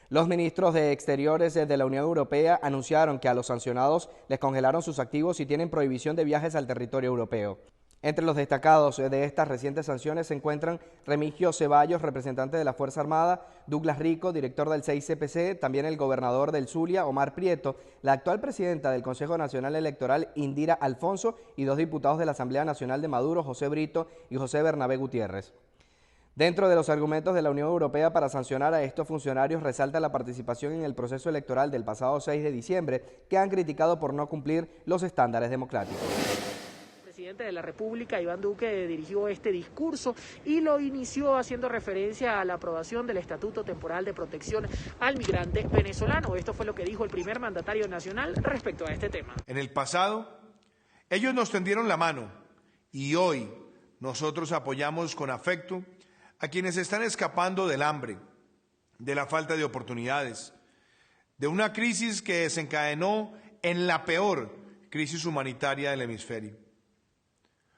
Los ministros de Exteriores de la Unión Europea anunciaron que a los sancionados les congelaron sus activos y tienen prohibición de viajes al territorio europeo. Entre los destacados de estas recientes sanciones se encuentran Remigio Ceballos, representante de la Fuerza Armada, Douglas Rico, director del 6CPC, también el gobernador del Zulia, Omar Prieto, la actual presidenta del Consejo Nacional Electoral, Indira Alfonso, y dos diputados de la Asamblea Nacional de Maduro, José Brito y José Bernabé Gutiérrez. Dentro de los argumentos de la Unión Europea para sancionar a estos funcionarios resalta la participación en el proceso electoral del pasado 6 de diciembre, que han criticado por no cumplir los estándares democráticos. El presidente de la República, Iván Duque, dirigió este discurso y lo inició haciendo referencia a la aprobación del Estatuto Temporal de Protección al Migrante Venezolano. Esto fue lo que dijo el primer mandatario nacional respecto a este tema. En el pasado, ellos nos tendieron la mano y hoy nosotros apoyamos con afecto a quienes están escapando del hambre, de la falta de oportunidades, de una crisis que desencadenó en la peor crisis humanitaria del hemisferio.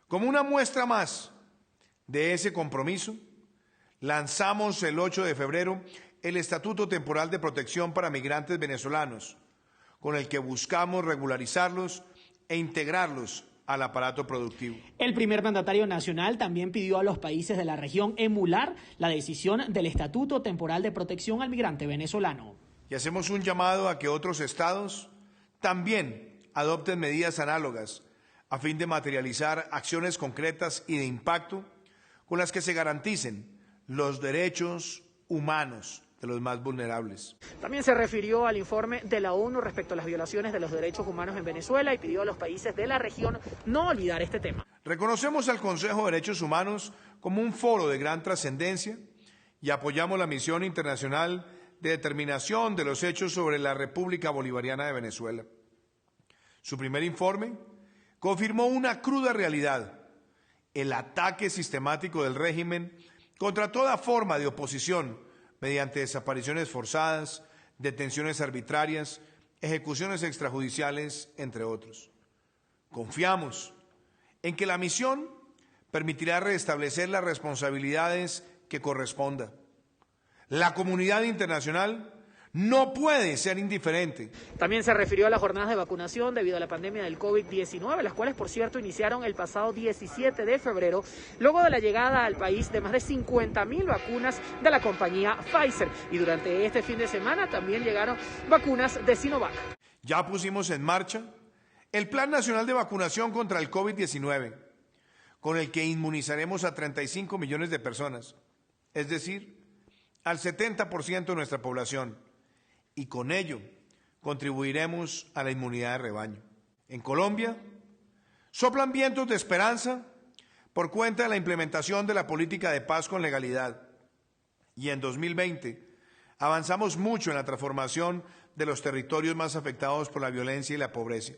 Como una muestra más de ese compromiso, lanzamos el 8 de febrero el Estatuto Temporal de Protección para Migrantes Venezolanos, con el que buscamos regularizarlos e integrarlos al aparato productivo. El primer mandatario nacional también pidió a los países de la región emular la decisión del Estatuto Temporal de Protección al Migrante Venezolano. Y hacemos un llamado a que otros estados también adopten medidas análogas a fin de materializar acciones concretas y de impacto con las que se garanticen los derechos humanos de los más vulnerables. También se refirió al informe de la ONU respecto a las violaciones de los derechos humanos en Venezuela y pidió a los países de la región no olvidar este tema. Reconocemos al Consejo de Derechos Humanos como un foro de gran trascendencia y apoyamos la misión internacional de determinación de los hechos sobre la República Bolivariana de Venezuela. Su primer informe confirmó una cruda realidad: el ataque sistemático del régimen contra toda forma de oposición mediante desapariciones forzadas, detenciones arbitrarias, ejecuciones extrajudiciales, entre otros. Confiamos en que la misión permitirá restablecer las responsabilidades que corresponda. La comunidad internacional no puede ser indiferente. También se refirió a las jornadas de vacunación debido a la pandemia del COVID-19, las cuales, por cierto, iniciaron el pasado 17 de febrero, luego de la llegada al país de más de 50.000 vacunas de la compañía Pfizer. Y durante este fin de semana también llegaron vacunas de Sinovac. Ya pusimos en marcha el Plan Nacional de Vacunación contra el COVID-19, con el que inmunizaremos a 35 millones de personas, es decir, al 70% de nuestra población. Y con ello contribuiremos a la inmunidad de rebaño. En Colombia, soplan vientos de esperanza por cuenta de la implementación de la política de paz con legalidad. Y en 2020 avanzamos mucho en la transformación de los territorios más afectados por la violencia y la pobreza.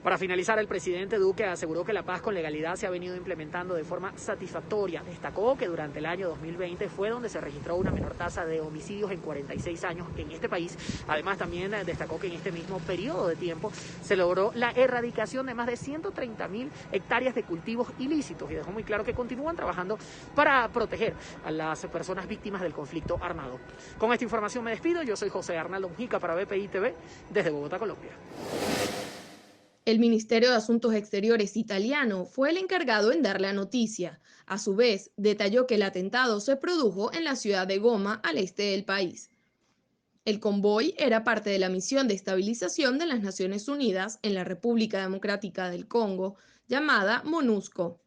Para finalizar, el presidente Duque aseguró que la paz con legalidad se ha venido implementando de forma satisfactoria. Destacó que durante el año 2020 fue donde se registró una menor tasa de homicidios en 46 años en este país. Además, también destacó que en este mismo periodo de tiempo se logró la erradicación de más de 130.000 hectáreas de cultivos ilícitos y dejó muy claro que continúan trabajando para proteger a las personas víctimas del conflicto armado. Con esta información me despido. Yo soy José Arnaldo Mujica para BPI TV desde Bogotá, Colombia. El Ministerio de Asuntos Exteriores italiano fue el encargado en dar la noticia. A su vez, detalló que el atentado se produjo en la ciudad de Goma, al este del país. El convoy era parte de la misión de estabilización de las Naciones Unidas en la República Democrática del Congo, llamada MONUSCO.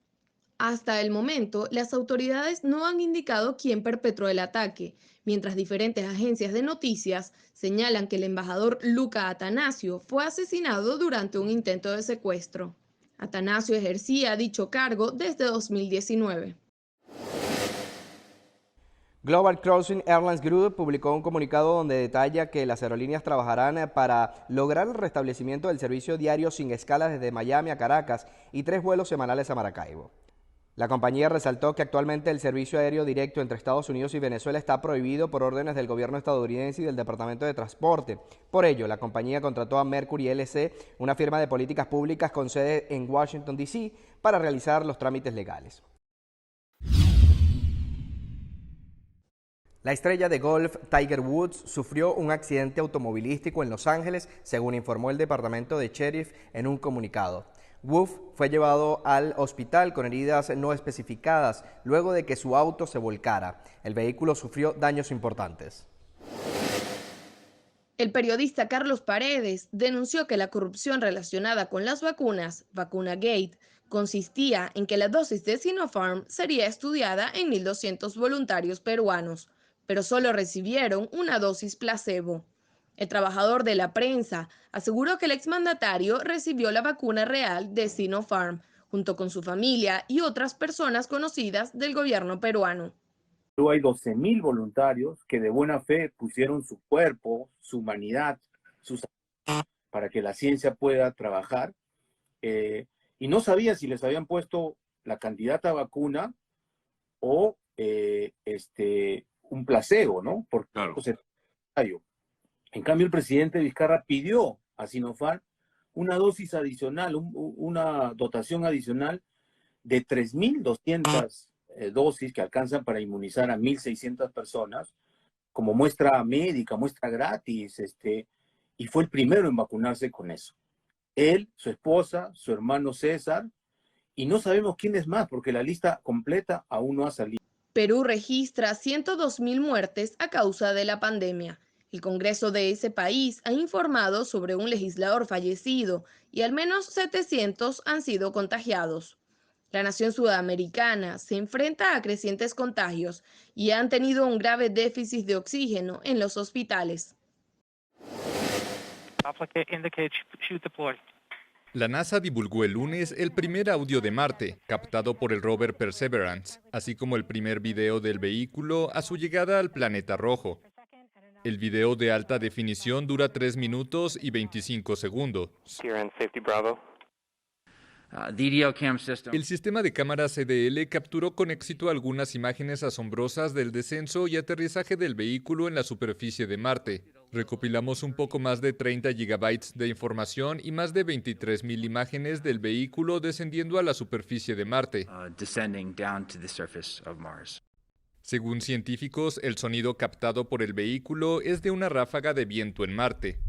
Hasta el momento, las autoridades no han indicado quién perpetró el ataque, mientras diferentes agencias de noticias señalan que el embajador Luca Attanasio fue asesinado durante un intento de secuestro. Attanasio ejercía dicho cargo desde 2019. Global Crossing Airlines Group publicó un comunicado donde detalla que las aerolíneas trabajarán para lograr el restablecimiento del servicio diario sin escalas desde Miami a Caracas y 3 vuelos semanales a Maracaibo. La compañía resaltó que actualmente el servicio aéreo directo entre Estados Unidos y Venezuela está prohibido por órdenes del gobierno estadounidense y del Departamento de Transporte. Por ello, la compañía contrató a Mercury LC, una firma de políticas públicas con sede en Washington, D.C., para realizar los trámites legales. La estrella de golf Tiger Woods sufrió un accidente automovilístico en Los Ángeles, según informó el departamento de sheriff en un comunicado. Woods fue llevado al hospital con heridas no especificadas luego de que su auto se volcara. El vehículo sufrió daños importantes. El periodista Carlos Paredes denunció que la corrupción relacionada con las vacunas, Vacunagate, consistía en que la dosis de Sinopharm sería estudiada en 1.200 voluntarios peruanos, pero solo recibieron una dosis placebo. El trabajador de la prensa aseguró que el exmandatario recibió la vacuna real de Sinopharm, junto con su familia y otras personas conocidas del gobierno peruano. Hay 12.000 voluntarios que de buena fe pusieron su cuerpo, su humanidad, para que la ciencia pueda trabajar. Y no sabía si les habían puesto la candidata vacuna o un placebo, ¿no? Porque claro. En cambio, el presidente Vizcarra pidió a Sinopharm una dosis adicional, una dotación adicional de 3.200 dosis que alcanzan para inmunizar a 1.600 personas, como muestra médica, muestra gratis, y fue el primero en vacunarse con eso. Él, su esposa, su hermano César, y no sabemos quién es más, porque la lista completa aún no ha salido. Perú registra 102.000 muertes a causa de la pandemia. El Congreso de ese país ha informado sobre un legislador fallecido y al menos 700 han sido contagiados. La nación sudamericana se enfrenta a crecientes contagios y han tenido un grave déficit de oxígeno en los hospitales. La NASA divulgó el lunes el primer audio de Marte, captado por el rover Perseverance, así como el primer video del vehículo a su llegada al planeta rojo. El video de alta definición dura 3 minutos y 25 segundos. El sistema de cámaras CDL capturó con éxito algunas imágenes asombrosas del descenso y aterrizaje del vehículo en la superficie de Marte. Recopilamos un poco más de 30 gigabytes de información y más de 23.000 imágenes del vehículo descendiendo a la superficie de Marte. Según científicos, el sonido captado por el vehículo es de una ráfaga de viento en Marte.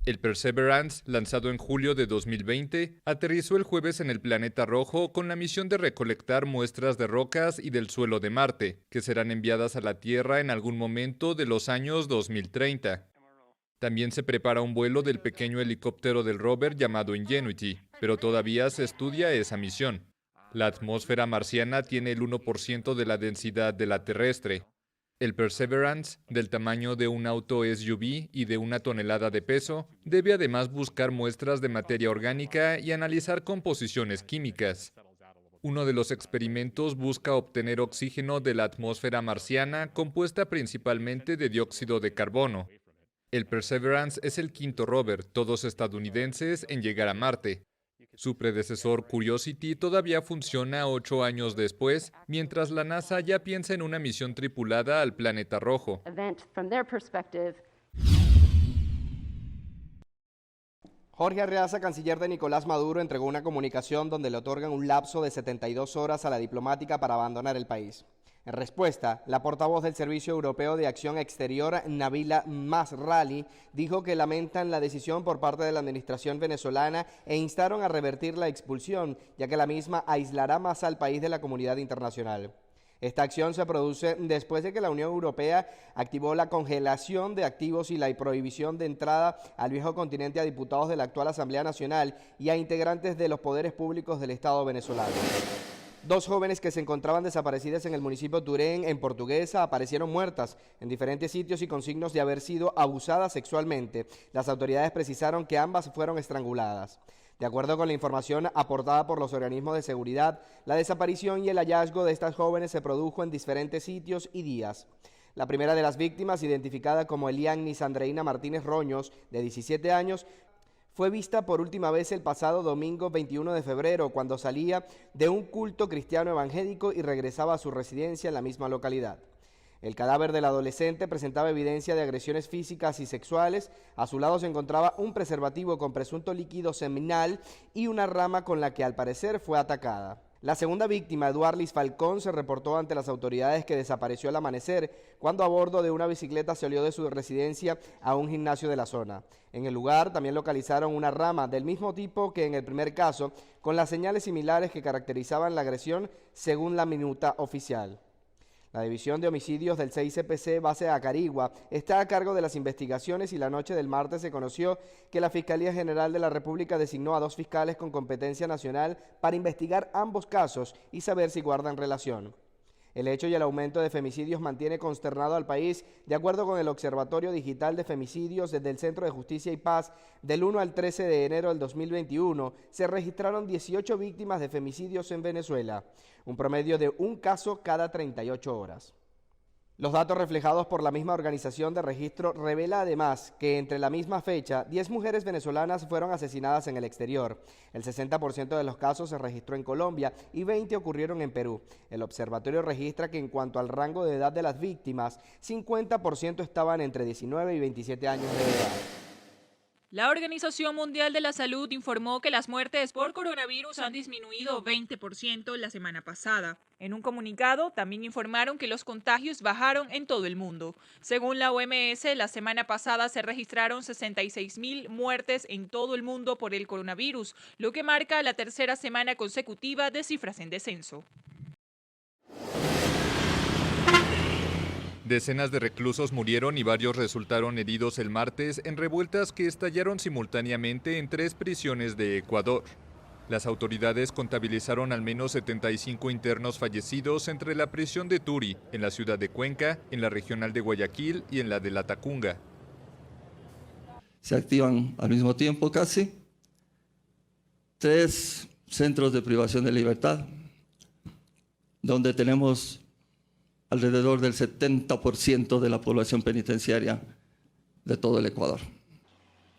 El Perseverance, lanzado en julio de 2020, aterrizó el jueves en el planeta rojo con la misión de recolectar muestras de rocas y del suelo de Marte, que serán enviadas a la Tierra en algún momento de los años 2030. También se prepara un vuelo del pequeño helicóptero del rover llamado Ingenuity, pero todavía se estudia esa misión. La atmósfera marciana tiene el 1% de la densidad de la terrestre. El Perseverance, del tamaño de un auto SUV y de 1 tonelada de peso, debe además buscar muestras de materia orgánica y analizar composiciones químicas. Uno de los experimentos busca obtener oxígeno de la atmósfera marciana, compuesta principalmente de dióxido de carbono. El Perseverance es el 5º rover, todos estadounidenses, en llegar a Marte. Su predecesor Curiosity todavía funciona 8 años después, mientras la NASA ya piensa en una misión tripulada al planeta rojo. Jorge Arreaza, canciller de Nicolás Maduro, entregó una comunicación donde le otorgan un lapso de 72 horas a la diplomática para abandonar el país. En respuesta, la portavoz del Servicio Europeo de Acción Exterior, Nabila Masrali, dijo que lamentan la decisión por parte de la administración venezolana e instaron a revertir la expulsión, ya que la misma aislará más al país de la comunidad internacional. Esta acción se produce después de que la Unión Europea activó la congelación de activos y la prohibición de entrada al viejo continente a diputados de la actual Asamblea Nacional y a integrantes de los poderes públicos del Estado venezolano. 2 jóvenes que se encontraban desaparecidas en el municipio Turén, en Portuguesa, aparecieron muertas en diferentes sitios y con signos de haber sido abusadas sexualmente. Las autoridades precisaron que ambas fueron estranguladas. De acuerdo con la información aportada por los organismos de seguridad, la desaparición y el hallazgo de estas jóvenes se produjo en diferentes sitios y días. La primera de las víctimas, identificada como Eliannis Andreina Martínez Roños, de 17 años, fue vista por última vez el pasado domingo 21 de febrero, cuando salía de un culto cristiano evangélico y regresaba a su residencia en la misma localidad. El cadáver del adolescente presentaba evidencia de agresiones físicas y sexuales. A su lado se encontraba un preservativo con presunto líquido seminal y una rama con la que al parecer fue atacada. La segunda víctima, Eduarlis Falcón, se reportó ante las autoridades que desapareció al amanecer cuando a bordo de una bicicleta salió de su residencia a un gimnasio de la zona. En el lugar también localizaron una rama del mismo tipo que en el primer caso, con las señales similares que caracterizaban la agresión según la minuta oficial. La División de Homicidios del CICPC base de Acarigua está a cargo de las investigaciones y la noche del martes se conoció que la Fiscalía General de la República designó a 2 fiscales con competencia nacional para investigar ambos casos y saber si guardan relación. El hecho y el aumento de femicidios mantiene consternado al país. De acuerdo con el Observatorio Digital de Femicidios desde el Centro de Justicia y Paz, del 1 al 13 de enero del 2021 se registraron 18 víctimas de femicidios en Venezuela, un promedio de un caso cada 38 horas. Los datos reflejados por la misma organización de registro revela además que entre la misma fecha 10 mujeres venezolanas fueron asesinadas en el exterior. El 60% de los casos se registró en Colombia y 20 ocurrieron en Perú. El observatorio registra que en cuanto al rango de edad de las víctimas, 50% estaban entre 19 y 27 años de edad. La Organización Mundial de la Salud informó que las muertes por coronavirus han disminuido 20% la semana pasada. En un comunicado, también informaron que los contagios bajaron en todo el mundo. Según la OMS, la semana pasada se registraron 66.000 muertes en todo el mundo por el coronavirus, lo que marca la tercera semana consecutiva de cifras en descenso. Decenas de reclusos murieron y varios resultaron heridos el martes en revueltas que estallaron simultáneamente en 3 prisiones de Ecuador. Las autoridades contabilizaron al menos 75 internos fallecidos entre la prisión de Turi, en la ciudad de Cuenca, en la regional de Guayaquil y en la de Latacunga. Se activan al mismo tiempo casi 3 centros de privación de libertad, donde tenemos alrededor del 70% de la población penitenciaria de todo el Ecuador.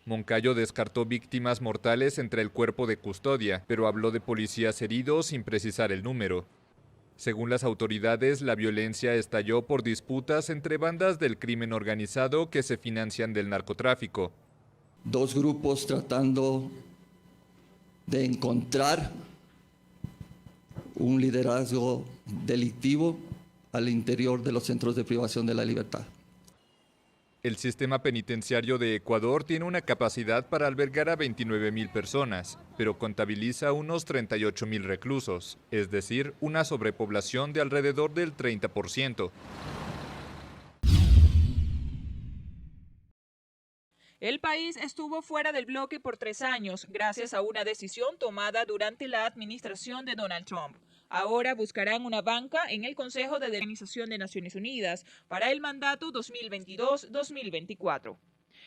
Moncayo descartó víctimas mortales entre el cuerpo de custodia, pero habló de policías heridos sin precisar el número. Según las autoridades, la violencia estalló por disputas entre bandas del crimen organizado que se financian del narcotráfico. 2 grupos tratando de encontrar un liderazgo delictivo al interior de los centros de privación de la libertad. El sistema penitenciario de Ecuador tiene una capacidad para albergar a 29.000 personas, pero contabiliza unos 38.000 reclusos, es decir, una sobrepoblación de alrededor del 30%. El país estuvo fuera del bloque por 3 años, gracias a una decisión tomada durante la administración de Donald Trump. Ahora buscarán una banca en el Consejo de la Organización de Naciones Unidas para el mandato 2022-2024.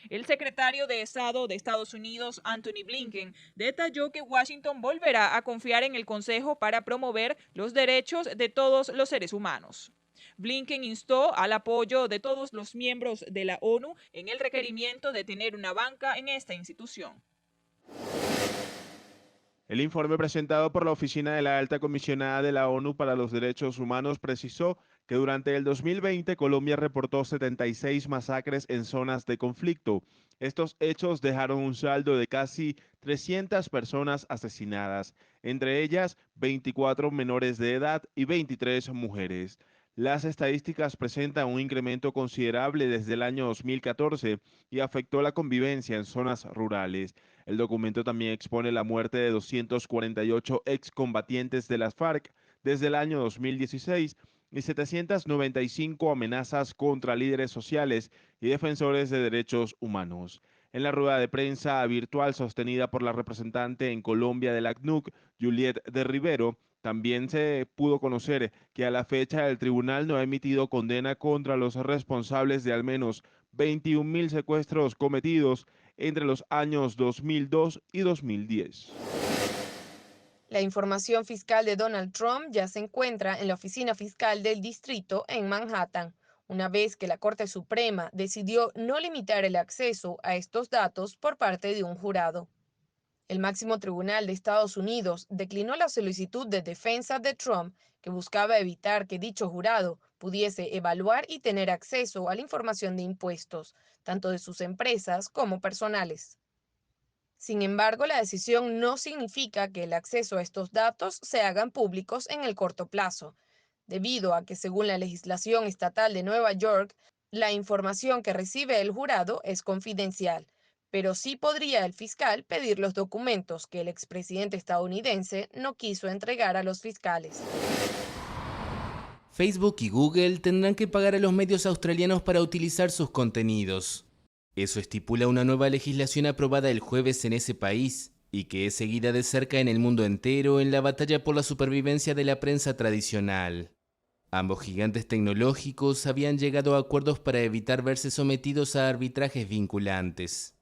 El secretario de Estado de Estados Unidos, Anthony Blinken, detalló que Washington volverá a confiar en el Consejo para promover los derechos de todos los seres humanos. Blinken instó al apoyo de todos los miembros de la ONU en el requerimiento de tener una banca en esta institución. El informe presentado por la Oficina de la Alta Comisionada de la ONU para los Derechos Humanos precisó que durante el 2020 Colombia reportó 76 masacres en zonas de conflicto. Estos hechos dejaron un saldo de casi 300 personas asesinadas, entre ellas 24 menores de edad y 23 mujeres. Las estadísticas presentan un incremento considerable desde el año 2014 y afectó la convivencia en zonas rurales. El documento también expone la muerte de 248 excombatientes de las FARC desde el año 2016 y 795 amenazas contra líderes sociales y defensores de derechos humanos. En la rueda de prensa virtual sostenida por la representante en Colombia del ACNUC, Juliette de Rivero, también se pudo conocer que a la fecha el tribunal no ha emitido condena contra los responsables de al menos 21.000 secuestros cometidos entre los años 2002 y 2010. La información fiscal de Donald Trump ya se encuentra en la Oficina Fiscal del Distrito en Manhattan, una vez que la Corte Suprema decidió no limitar el acceso a estos datos por parte de un jurado. El máximo tribunal de Estados Unidos declinó la solicitud de defensa de Trump que buscaba evitar que dicho jurado pudiese evaluar y tener acceso a la información de impuestos, tanto de sus empresas como personales. Sin embargo, la decisión no significa que el acceso a estos datos se hagan públicos en el corto plazo, debido a que según la legislación estatal de Nueva York, la información que recibe el jurado es confidencial, pero sí podría el fiscal pedir los documentos que el expresidente estadounidense no quiso entregar a los fiscales. Facebook y Google tendrán que pagar a los medios australianos para utilizar sus contenidos. Eso estipula una nueva legislación aprobada el jueves en ese país y que es seguida de cerca en el mundo entero en la batalla por la supervivencia de la prensa tradicional. Ambos gigantes tecnológicos habían llegado a acuerdos para evitar verse sometidos a arbitrajes vinculantes.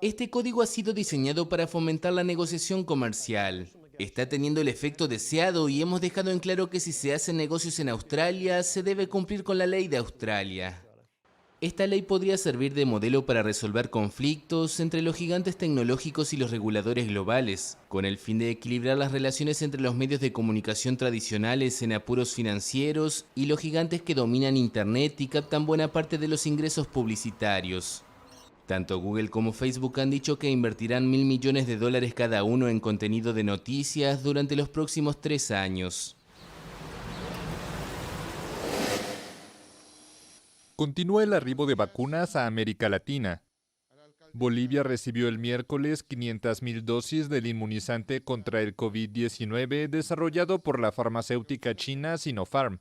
Este código ha sido diseñado para fomentar la negociación comercial. Está teniendo el efecto deseado y hemos dejado en claro que si se hacen negocios en Australia, se debe cumplir con la ley de Australia. Esta ley podría servir de modelo para resolver conflictos entre los gigantes tecnológicos y los reguladores globales, con el fin de equilibrar las relaciones entre los medios de comunicación tradicionales en apuros financieros y los gigantes que dominan Internet y captan buena parte de los ingresos publicitarios. Tanto Google como Facebook han dicho que invertirán $1.000 millones cada uno en contenido de noticias durante los próximos 3 años. Continúa el arribo de vacunas a América Latina. Bolivia recibió el miércoles 500.000 dosis del inmunizante contra el COVID-19 desarrollado por la farmacéutica china Sinopharm.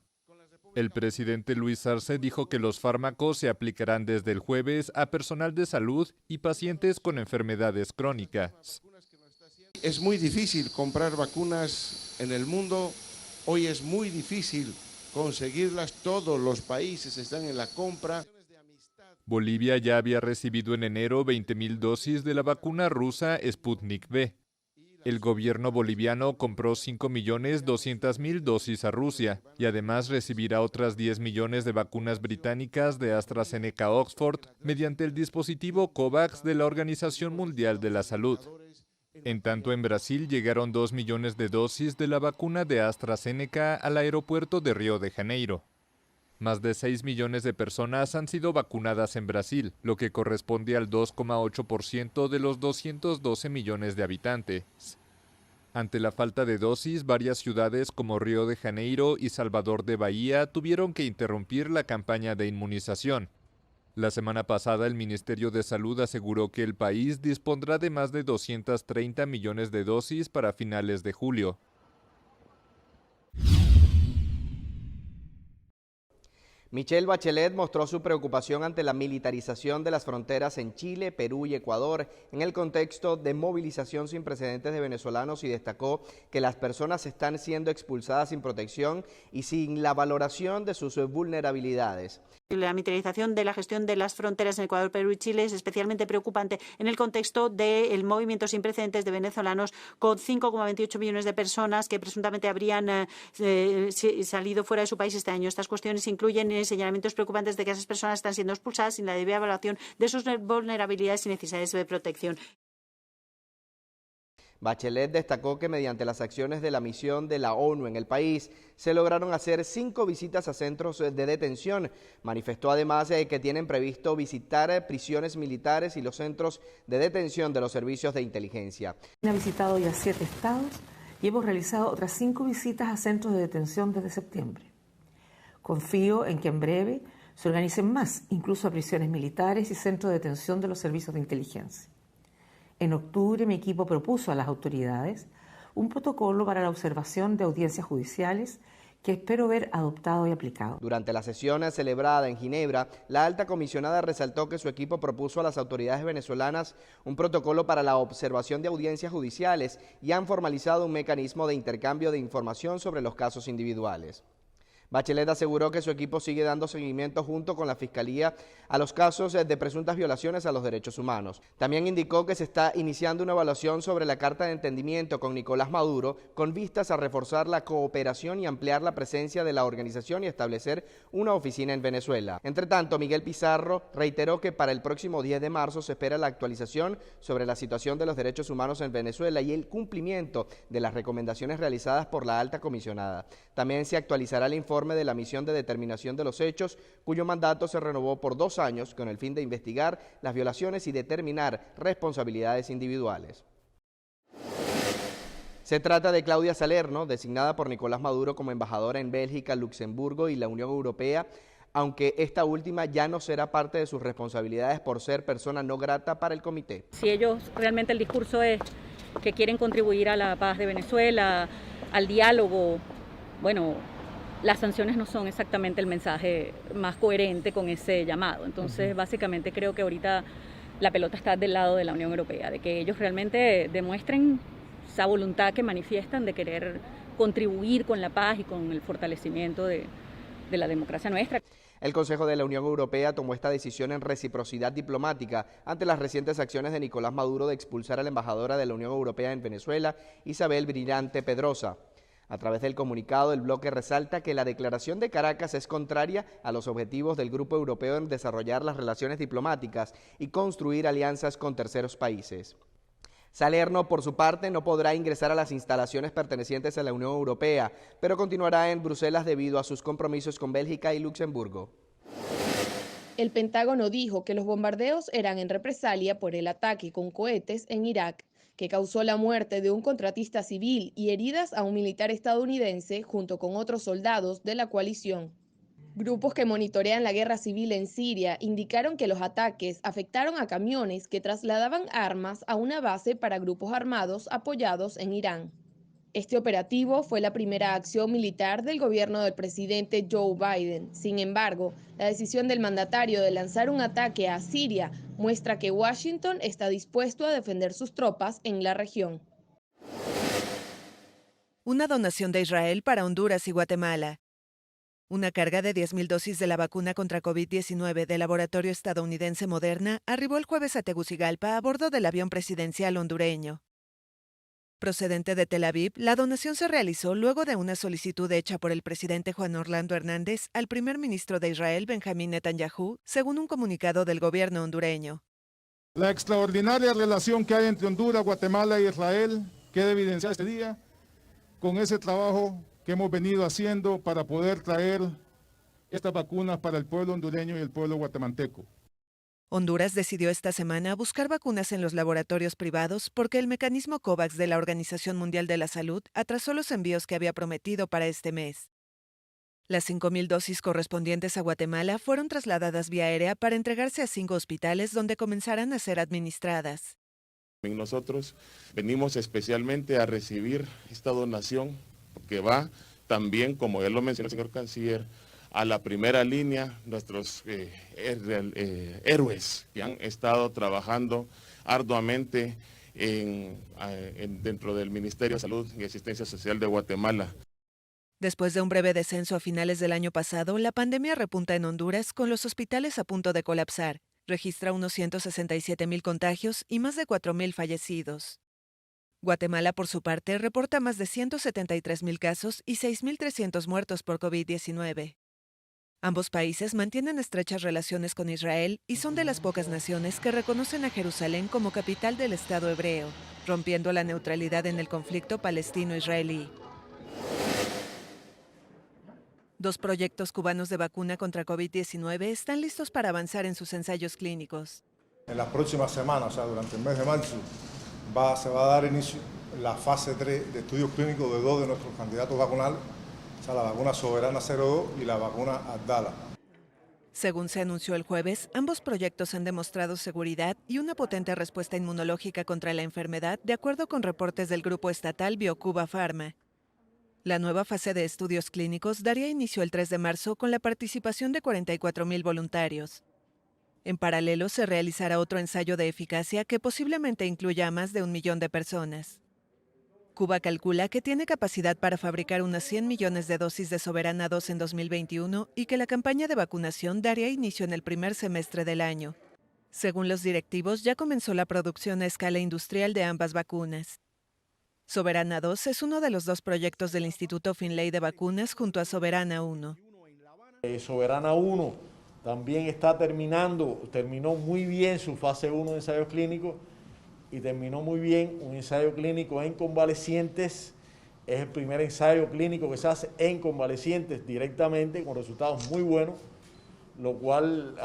El presidente Luis Arce dijo que los fármacos se aplicarán desde el jueves a personal de salud y pacientes con enfermedades crónicas. Es muy difícil comprar vacunas en el mundo. Hoy es muy difícil conseguirlas. Todos los países están en la compra. Bolivia ya había recibido en enero 20.000 dosis de la vacuna rusa Sputnik V. El gobierno boliviano compró 5.200.000 dosis a Rusia y además recibirá otras 10 millones de vacunas británicas de AstraZeneca Oxford mediante el dispositivo COVAX de la Organización Mundial de la Salud. En tanto, en Brasil llegaron 2 millones de dosis de la vacuna de AstraZeneca al aeropuerto de Río de Janeiro. Más de 6 millones de personas han sido vacunadas en Brasil, lo que corresponde al 2,8% de los 212 millones de habitantes. Ante la falta de dosis, varias ciudades como Río de Janeiro y Salvador de Bahía tuvieron que interrumpir la campaña de inmunización. La semana pasada, el Ministerio de Salud aseguró que el país dispondrá de más de 230 millones de dosis para finales de julio. Michelle Bachelet mostró su preocupación ante la militarización de las fronteras en Chile, Perú y Ecuador en el contexto de movilización sin precedentes de venezolanos y destacó que las personas están siendo expulsadas sin protección y sin la valoración de sus vulnerabilidades. La militarización de la gestión de las fronteras en Ecuador, Perú y Chile es especialmente preocupante en el contexto del movimiento sin precedentes de venezolanos con 5,28 millones de personas que presuntamente habrían salido fuera de su país este año. Estas cuestiones incluyen señalamientos preocupantes de que esas personas están siendo expulsadas sin la debida evaluación de sus vulnerabilidades y necesidades de protección. Bachelet destacó que mediante las acciones de la misión de la ONU en el país se lograron hacer 5 visitas a centros de detención. Manifestó además que tienen previsto visitar prisiones militares y los centros de detención de los servicios de inteligencia. Ha visitado ya 7 estados y hemos realizado otras 5 visitas a centros de detención desde septiembre. Confío en que en breve se organicen más, incluso a prisiones militares y centros de detención de los servicios de inteligencia. En octubre, mi equipo propuso a las autoridades un protocolo para la observación de audiencias judiciales que espero ver adoptado y aplicado. Durante la sesión celebrada en Ginebra, la alta comisionada resaltó que su equipo propuso a las autoridades venezolanas un protocolo para la observación de audiencias judiciales y han formalizado un mecanismo de intercambio de información sobre los casos individuales. Bachelet aseguró que su equipo sigue dando seguimiento junto con la Fiscalía a los casos de presuntas violaciones a los derechos humanos. También indicó que se está iniciando una evaluación sobre la carta de entendimiento con Nicolás Maduro con vistas a reforzar la cooperación y ampliar la presencia de la organización y establecer una oficina en Venezuela. Entre tanto, Miguel Pizarro reiteró que para el próximo 10 de marzo se espera la actualización sobre la situación de los derechos humanos en Venezuela y el cumplimiento de las recomendaciones realizadas por la alta comisionada. También se actualizará el informe informe de la misión de determinación de los hechos, cuyo mandato se renovó por 2 años con el fin de investigar las violaciones y determinar responsabilidades individuales. Se trata de Claudia Salerno, designada por Nicolás Maduro como embajadora en Bélgica, Luxemburgo y la Unión Europea, aunque esta última ya no será parte de sus responsabilidades por ser persona no grata para el comité. Si ellos realmente el discurso es que quieren contribuir a la paz de Venezuela, al diálogo, bueno, las sanciones no son exactamente el mensaje más coherente con ese llamado. Entonces, básicamente creo que ahorita la pelota está del lado de la Unión Europea, de que ellos realmente demuestren esa voluntad que manifiestan de querer contribuir con la paz y con el fortalecimiento de la democracia nuestra. El Consejo de la Unión Europea tomó esta decisión en reciprocidad diplomática ante las recientes acciones de Nicolás Maduro de expulsar a la embajadora de la Unión Europea en Venezuela, Isabel Brillante Pedrosa. A través del comunicado, el bloque resalta que la declaración de Caracas es contraria a los objetivos del Grupo Europeo en desarrollar las relaciones diplomáticas y construir alianzas con terceros países. Salerno, por su parte, no podrá ingresar a las instalaciones pertenecientes a la Unión Europea, pero continuará en Bruselas debido a sus compromisos con Bélgica y Luxemburgo. El Pentágono dijo que los bombardeos eran en represalia por el ataque con cohetes en Irak, que causó la muerte de un contratista civil y heridas a un militar estadounidense junto con otros soldados de la coalición. Grupos que monitorean la guerra civil en Siria indicaron que los ataques afectaron a camiones que trasladaban armas a una base para grupos armados apoyados en Irán. Este operativo fue la primera acción militar del gobierno del presidente Joe Biden. Sin embargo, la decisión del mandatario de lanzar un ataque a Siria muestra que Washington está dispuesto a defender sus tropas en la región. Una donación de Israel para Honduras y Guatemala. Una carga de 10.000 dosis de la vacuna contra COVID-19 del laboratorio estadounidense Moderna arribó el jueves a Tegucigalpa a bordo del avión presidencial hondureño. Procedente de Tel Aviv, la donación se realizó luego de una solicitud hecha por el presidente Juan Orlando Hernández al primer ministro de Israel, Benjamín Netanyahu, según un comunicado del gobierno hondureño. La extraordinaria relación que hay entre Honduras, Guatemala e Israel queda evidenciada este día con ese trabajo que hemos venido haciendo para poder traer estas vacunas para el pueblo hondureño y el pueblo guatemalteco. Honduras decidió esta semana buscar vacunas en los laboratorios privados porque el mecanismo COVAX de la Organización Mundial de la Salud atrasó los envíos que había prometido para este mes. Las 5.000 dosis correspondientes a Guatemala fueron trasladadas vía aérea para entregarse a 5 hospitales donde comenzarán a ser administradas. Nosotros venimos especialmente a recibir esta donación que va también, como ya lo mencionó el señor canciller, a la primera línea, nuestros héroes que han estado trabajando arduamente dentro del Ministerio de Salud y Asistencia Social de Guatemala. Después de un breve descenso a finales del año pasado, la pandemia repunta en Honduras con los hospitales a punto de colapsar. Registra unos 167.000 contagios y más de 4.000 fallecidos. Guatemala, por su parte, reporta más de 173.000 casos y 6.300 muertos por COVID-19. Ambos países mantienen estrechas relaciones con Israel y son de las pocas naciones que reconocen a Jerusalén como capital del Estado hebreo, rompiendo la neutralidad en el conflicto palestino-israelí. 2 proyectos cubanos de vacuna contra COVID-19 están listos para avanzar en sus ensayos clínicos. En las próximas semanas, o sea, durante el mes de marzo, se va a dar inicio la fase 3 de estudios clínicos de 2 de nuestros candidatos vacunales, o sea, la vacuna Soberana 02 y la vacuna Abdala. Según se anunció el jueves, ambos proyectos han demostrado seguridad y una potente respuesta inmunológica contra la enfermedad, de acuerdo con reportes del grupo estatal BioCuba Pharma. La nueva fase de estudios clínicos daría inicio el 3 de marzo con la participación de 44.000 voluntarios. En paralelo, se realizará otro ensayo de eficacia que posiblemente incluya a más de 1 millón de personas. Cuba calcula que tiene capacidad para fabricar unas 100 millones de dosis de Soberana 2 en 2021 y que la campaña de vacunación daría inicio en el primer semestre del año. Según los directivos, ya comenzó la producción a escala industrial de ambas vacunas. Soberana 2 es uno de los 2 proyectos del Instituto Finlay de Vacunas junto a Soberana 1. Soberana 1 también terminó muy bien su fase 1 de ensayos clínicos y terminó muy bien un ensayo clínico en convalecientes Es el primer ensayo clínico que se hace en convalecientes directamente con resultados muy buenos, lo cual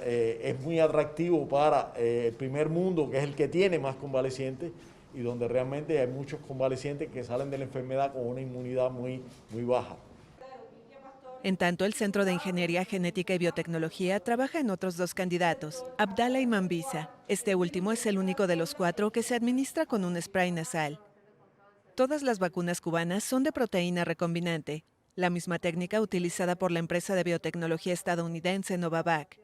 es muy atractivo para el primer mundo, que es el que tiene más convalecientes y donde realmente hay muchos convalecientes que salen de la enfermedad con una inmunidad muy baja. En tanto, el Centro de Ingeniería Genética y Biotecnología trabaja en otros 2 candidatos, Abdala y Mambisa. Este último es el único de los 4 que se administra con un spray nasal. Todas las vacunas cubanas son de proteína recombinante, la misma técnica utilizada por la empresa de biotecnología estadounidense Novavax.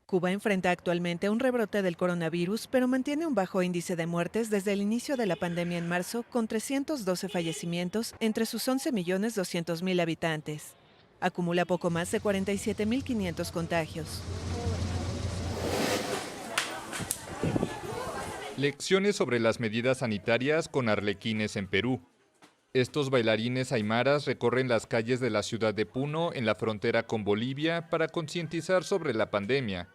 Cuba enfrenta actualmente un rebrote del coronavirus, pero mantiene un bajo índice de muertes desde el inicio de la pandemia en marzo, con 312 fallecimientos entre sus 11.200.000 habitantes. Acumula poco más de 47.500 contagios. Lecciones sobre las medidas sanitarias con arlequines en Perú. Estos bailarines aymaras recorren las calles de la ciudad de Puno, en la frontera con Bolivia, para concientizar sobre la pandemia.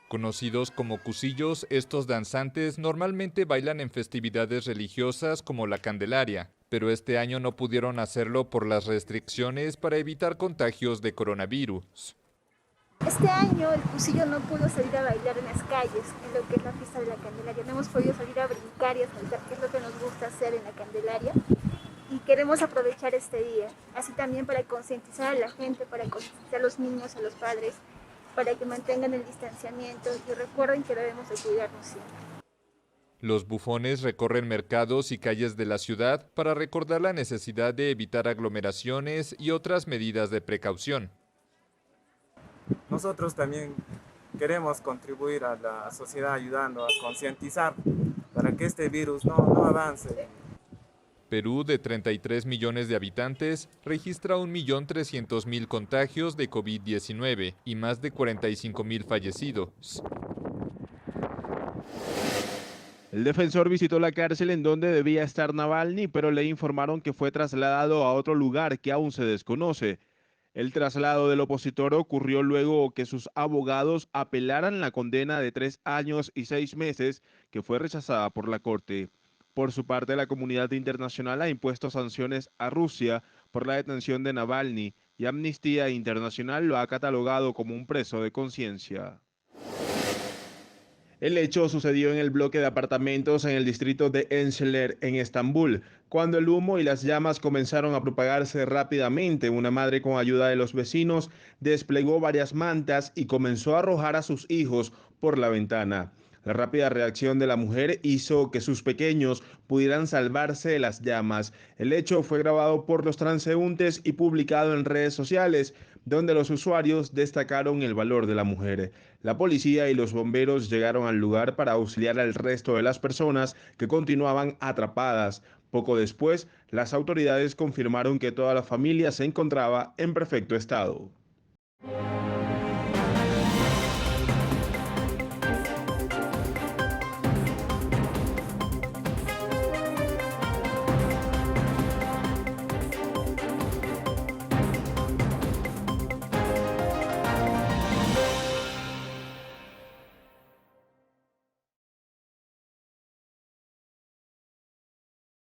Conocidos como cusillos, estos danzantes normalmente bailan en festividades religiosas como la Candelaria, pero este año no pudieron hacerlo por las restricciones para evitar contagios de coronavirus. Este año el cusillo no pudo salir a bailar en las calles, en lo que es la fiesta de la Candelaria. No hemos podido salir a brincar y a saltar, que es lo que nos gusta hacer en la Candelaria. Y queremos aprovechar este día, así también para concientizar a la gente, para concientizar a los niños, a los padres, para que mantengan el distanciamiento y recuerden que debemos de cuidarnos siempre. Los bufones recorren mercados y calles de la ciudad para recordar la necesidad de evitar aglomeraciones y otras medidas de precaución. Nosotros también queremos contribuir a la sociedad ayudando a concientizar para que este virus no avance. Perú, de 33 millones de habitantes, registra 1.300.000 contagios de COVID-19 y más de 45.000 fallecidos. El defensor visitó la cárcel en donde debía estar Navalny, pero le informaron que fue trasladado a otro lugar que aún se desconoce. El traslado del opositor ocurrió luego que sus abogados apelaran la condena de 3 años y 6 meses que fue rechazada por la Corte. Por su parte, la comunidad internacional ha impuesto sanciones a Rusia por la detención de Navalny y Amnistía Internacional lo ha catalogado como un preso de conciencia. El hecho sucedió en el bloque de apartamentos en el distrito de Enşehir, en Estambul. Cuando el humo y las llamas comenzaron a propagarse rápidamente, una madre, con ayuda de los vecinos, desplegó varias mantas y comenzó a arrojar a sus hijos por la ventana. La rápida reacción de la mujer hizo que sus pequeños pudieran salvarse de las llamas. El hecho fue grabado por los transeúntes y publicado en redes sociales, donde los usuarios destacaron el valor de la mujer. La policía y los bomberos llegaron al lugar para auxiliar al resto de las personas que continuaban atrapadas. Poco después, las autoridades confirmaron que toda la familia se encontraba en perfecto estado.